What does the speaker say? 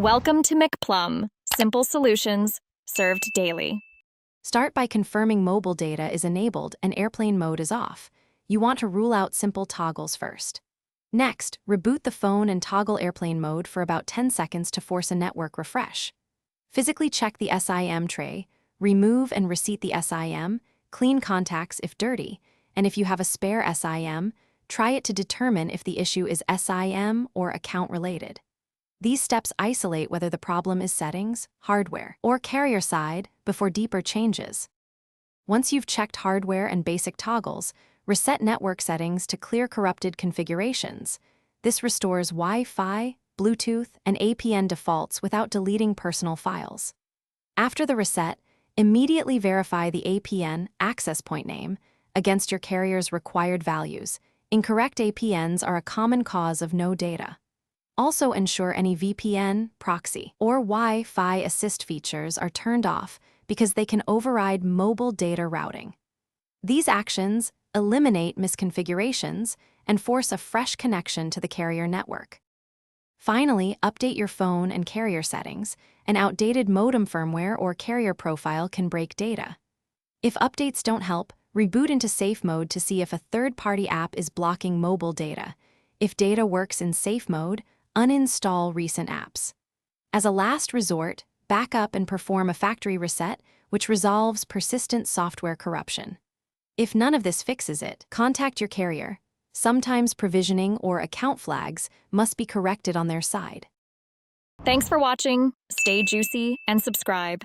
Welcome to McPlum, simple solutions served daily. Start by confirming mobile data is enabled and airplane mode is off. You want to rule out simple toggles first. Next, reboot the phone and toggle airplane mode for about 10 seconds to force a network refresh. Physically check the SIM tray, remove and reseat the SIM, clean contacts if dirty, and if you have a spare SIM, try it to determine if the issue is SIM or account-related. These steps isolate whether the problem is settings, hardware, or carrier side before deeper changes. Once you've checked hardware and basic toggles, reset network settings to clear corrupted configurations. This restores Wi-Fi, Bluetooth, and APN defaults without deleting personal files. After the reset, immediately verify the APN access point name against your carrier's required values. Incorrect APNs are a common cause of no data. Also ensure any VPN, proxy, or Wi-Fi assist features are turned off because they can override mobile data routing. These actions eliminate misconfigurations and force a fresh connection to the carrier network. Finally, update your phone and carrier settings. An outdated modem firmware or carrier profile can break data. If updates don't help, reboot into safe mode to see if a third-party app is blocking mobile data. If data works in safe mode, uninstall recent apps. As a last resort, back up and perform a factory reset, which resolves persistent software corruption. If none of this fixes it, contact your carrier. Sometimes provisioning or account flags must be corrected on their side. Thanks for watching. Stay juicy and subscribe.